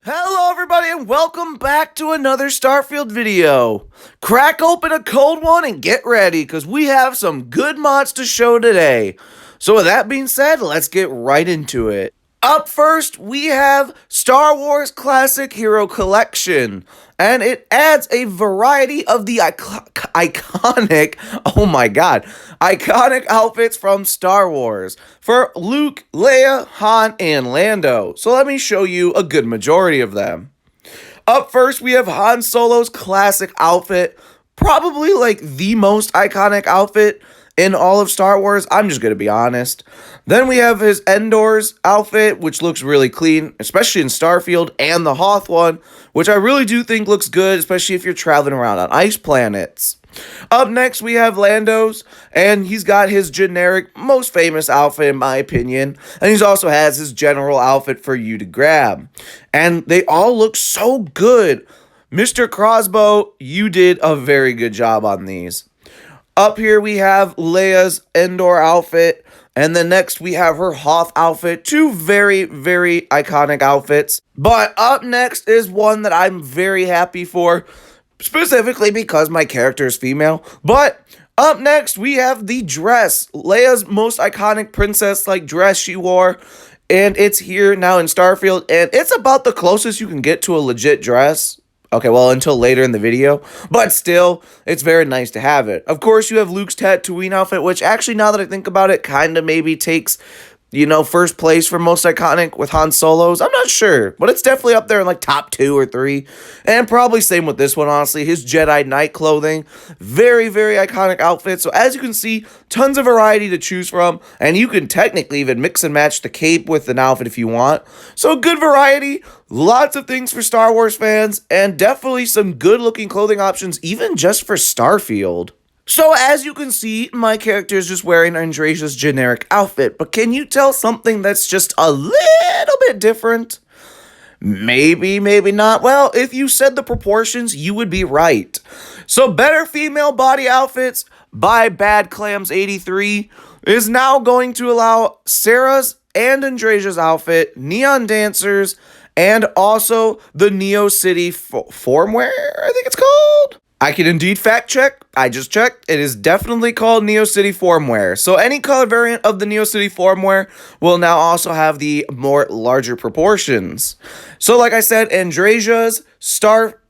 Hello everybody and welcome back to another Starfield video. Crack open a cold one and get ready because we have some good mods to show today. So with that being said, let's get right into it. Up first, we have Star Wars Classic Hero Collection, and it adds a variety of the iconic outfits from Star Wars for Luke, Leia, Han, and Lando. So let me show you a good majority of them. Up first, we have Han Solo's classic outfit, probably like the most iconic outfit in all of Star Wars. I'm just going to be honest. Then we have his Endor's outfit, which looks really clean, especially in Starfield, and the Hoth one, which I really do think looks good, especially if you're traveling around on ice planets. Up next, we have Lando's, and he's got his generic, most famous outfit, in my opinion, and he also has his general outfit for you to grab. And they all look so good. Mr.Crozzbow, you did a very good job on these. Up here, we have Leia's Endor outfit, and then next we have her Hoth outfit. Two very, very iconic outfits. But up next is one that I'm very happy for, specifically because my character is female. But up next, we have the dress. Leia's most iconic princess-like dress she wore, and it's here now in Starfield, and it's about the closest you can get to a legit dress. Okay, well, until later in the video, but still, it's very nice to have it. Of course, you have Luke's Tatooine outfit, which actually, now that I think about it, kind of maybe takes, first place for most iconic with Han Solo's. I'm not sure, but it's definitely up there in like top 2 or 3. And probably same with this one, honestly. His Jedi Knight clothing, very, very iconic outfit. So as you can see, tons of variety to choose from, and you can technically even mix and match the cape with an outfit if you want. So good variety, lots of things for Star Wars fans, and definitely some good looking clothing options, even just for Starfield. So as you can see, my character is just wearing Andrea's generic outfit, but can you tell something that's just a little bit different? Maybe, maybe not. Well, if you said the proportions, you would be right. So Better Female Body Outfits by Bad Clams 83 is now going to allow Sarah's and Andrea's outfit, Neon Dancers, and also the Neo City Formwear, I think it's called. I can indeed fact check. I just checked. It is definitely called Neo City Formwear. So any color variant of the Neo City Formwear will now also have the more larger proportions. So like I said, Andrea's, Sarah's,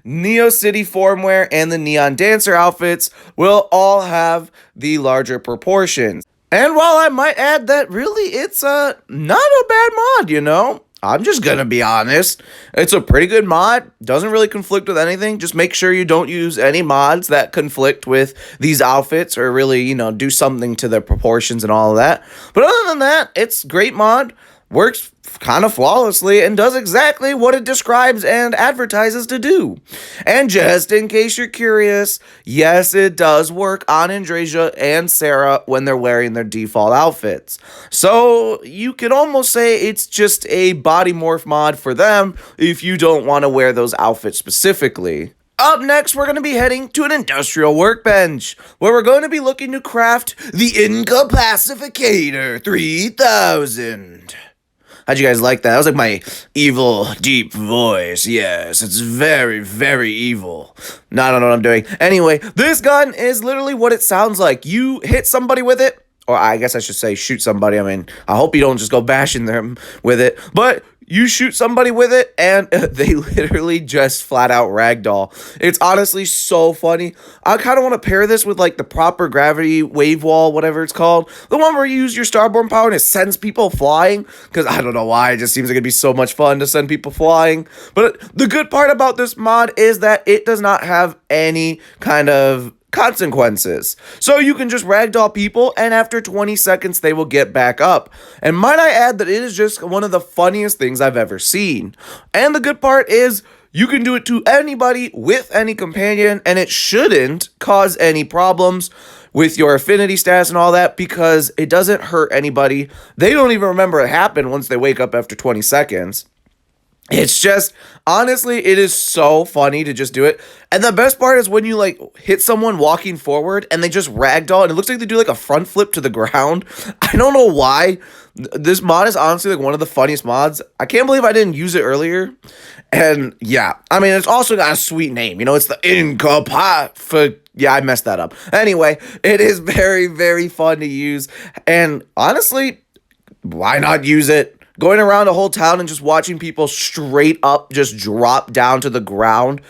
Neo City Formwear, and the Neon Dancer outfits will all have the larger proportions. And while I might add that really it's not a bad mod, I'm just gonna be honest. It's a pretty good mod. Doesn't really conflict with anything. Just make sure you don't use any mods that conflict with these outfits or really, do something to the proportions and all of that. But other than that, it's a great mod. Works kind of flawlessly and does exactly what it describes and advertises to do. And just in case you're curious, yes, it does work on Andrea and Sarah when they're wearing their default outfits. So you could almost say it's just a body morph mod for them if you don't want to wear those outfits specifically. Up next, we're going to be heading to an industrial workbench, where we're going to be looking to craft the Incapacificator 3000. How'd you guys like that? That was like my evil, deep voice. Yes, it's very, very evil. No, I don't know what I'm doing. Anyway, this gun is literally what it sounds like. You hit somebody with it, or I guess I should say shoot somebody. I mean, I hope you don't just go bashing them with it, but you shoot somebody with it, and they literally just flat out ragdoll. It's honestly so funny. I kind of want to pair this with like the proper gravity wave wall, whatever it's called. The one where you use your starborn power and it sends people flying. Because I don't know why, it just seems like it'd be so much fun to send people flying. But the good part about this mod is that it does not have any kind of consequences. So you can just ragdoll people, and after 20 seconds, they will get back up. And might I add that it is just one of the funniest things I've ever seen. And the good part is you can do it to anybody with any companion, and it shouldn't cause any problems with your affinity stats and all that because it doesn't hurt anybody. They don't even remember it happened once they wake up after 20 seconds. It's just, honestly, it is so funny to just do it. And the best part is when you, like, hit someone walking forward and they just ragdoll and it looks like they do, like, a front flip to the ground. I don't know why. This mod is honestly like one of the funniest mods. I can't believe I didn't use it earlier. And yeah, I mean, it's also got a sweet name. You know, it's the Incapacificator. Yeah, I messed that up. Anyway, it is very, very fun to use. And honestly, why not use it? Going around a whole town and just watching people straight up just drop down to the ground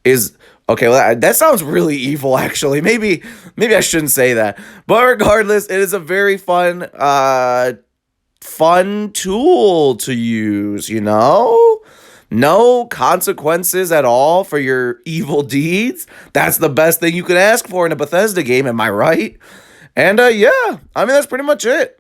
is... Okay, well, that sounds really evil, actually. Maybe I shouldn't say that. But regardless, it is a very fun tool to use, you know? No consequences at all for your evil deeds. That's the best thing you could ask for in a Bethesda game, am I right? And yeah, I mean, that's pretty much it.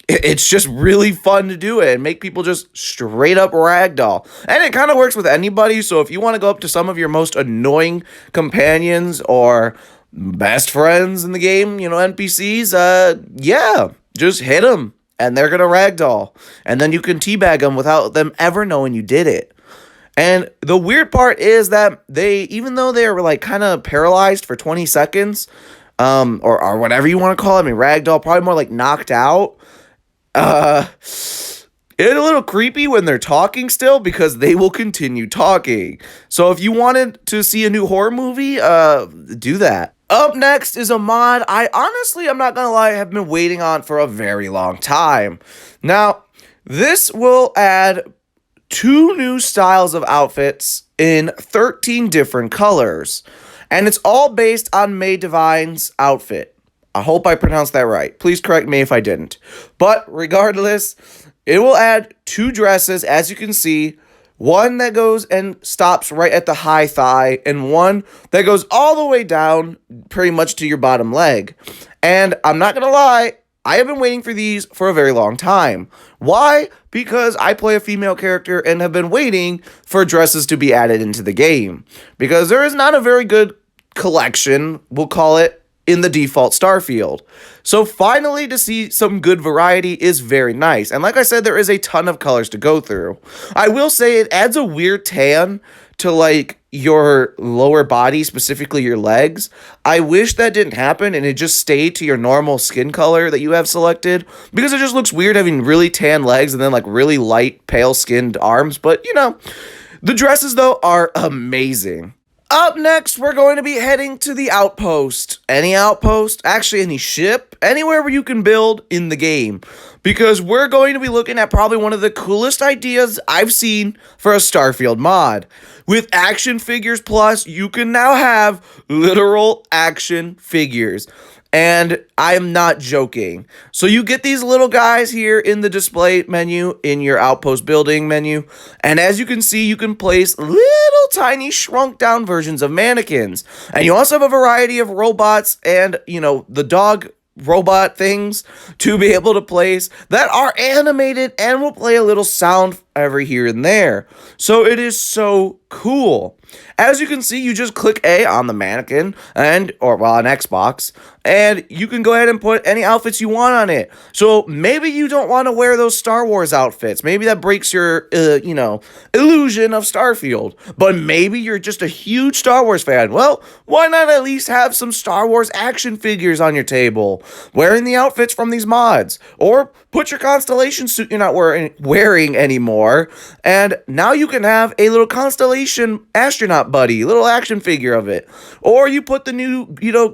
It's just really fun to do it and make people just straight up ragdoll. And it kind of works with anybody, so if you want to go up to some of your most annoying companions or best friends in the game, you know, NPCs, yeah, just hit them and they're going to ragdoll. And then you can teabag them without them ever knowing you did it. And the weird part is that they, even though they are like kind of paralyzed for 20 seconds, or whatever you want to call it, I mean, ragdoll, probably more like knocked out, it's a little creepy when they're talking still because they will continue talking. So if you wanted to see a new horror movie, do that. Up next is a mod I'm not gonna lie, have been waiting on for a very long time. Now, this will add 2 new styles of outfits in 13 different colors. And it's all based on Devine's outfit. I hope I pronounced that right. Please correct me if I didn't. But regardless, it will add 2 dresses, as you can see. One that goes and stops right at the high thigh, and one that goes all the way down pretty much to your bottom leg. And I'm not going to lie, I have been waiting for these for a very long time. Why? Because I play a female character and have been waiting for dresses to be added into the game. Because there is not a very good collection, we'll call it, in the default Starfield. So finally to see some good variety is very nice. And like I said, there is a ton of colors to go through. I will say it adds a weird tan to like your lower body, specifically your legs. I wish that didn't happen and it just stayed to your normal skin color that you have selected, because it just looks weird having really tan legs and then like really light pale skinned arms. But you know, the dresses though are amazing. Up next, we're going to be heading to the Outpost. Any outpost, actually any ship, anywhere where you can build in the game. Because we're going to be looking at probably one of the coolest ideas I've seen for a Starfield mod. With action figures plus, you can now have literal action figures. And I am not joking. So you get these little guys here in the display menu, in your Outpost building menu. And as you can see, you can place little tiny shrunk down versions of mannequins. And you also have a variety of robots and, you know, the dog robot things to be able to place that are animated and will play a little sound every here and there. So it is so cool. As you can see, you just click A on the mannequin on Xbox, and you can go ahead and put any outfits you want on it. So maybe you don't want to wear those Star Wars outfits. Maybe that breaks your, illusion of Starfield. But maybe you're just a huge Star Wars fan. Well, why not at least have some Star Wars action figures on your table, wearing the outfits from these mods? Or put your Constellation suit you're not wearing anymore, and now you can have a little Constellation astronaut buddy, little action figure of it. Or you put the new,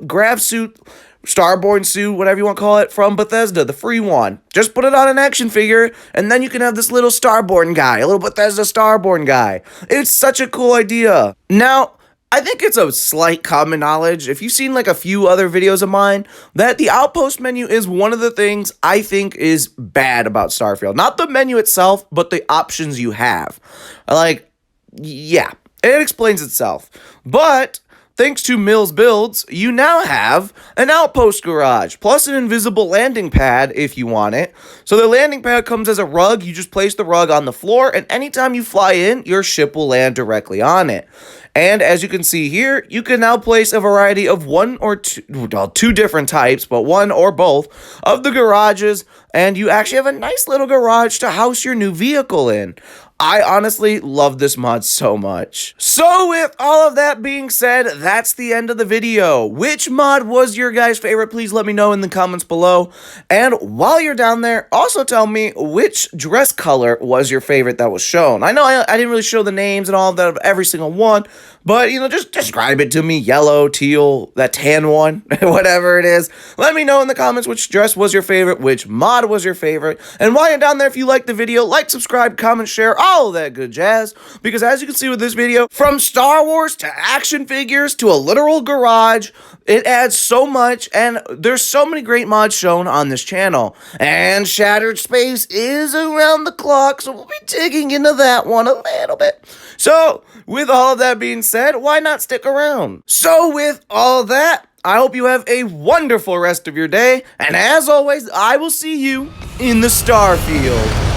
grav suit, Starborn suit, whatever you want to call it, from Bethesda, the free one. Just put it on an action figure, and then you can have this little Starborn guy, a little Bethesda Starborn guy. It's such a cool idea. Now, I think it's a slight common knowledge, if you've seen like a few other videos of mine, that the Outpost menu is one of the things I think is bad about Starfield. Not the menu itself, but the options you have. Yeah, it explains itself. But thanks to MillsBuilds, you now have an Outpost garage, plus an invisible landing pad if you want it. So the landing pad comes as a rug. You just place the rug on the floor, and anytime you fly in, your ship will land directly on it. And as you can see here, you can now place a variety of two different types, but one or both of the garages, and you actually have a nice little garage to house your new vehicle in. I honestly love this mod so much. So with all of that being said, that's the end of the video. Which mod was your guys' favorite? Please let me know in the comments below. And while you're down there, also tell me which dress color was your favorite that was shown. I know I didn't really show the names and all of that of every single one, but, you know, just describe it to me. Yellow, teal, that tan one, whatever it is. Let me know in the comments which dress was your favorite, which mod was your favorite. And while you're down there, if you like the video, like, subscribe, comment, share, all of that good jazz. Because as you can see with this video, from Star Wars to action figures to a literal garage, it adds so much, and there's so many great mods shown on this channel. And Shattered Space is around the clock, so we'll be digging into that one a little bit. So, with all of that being said, why not stick around? So, with all that, I hope you have a wonderful rest of your day, and as always, I will see you in the Starfield.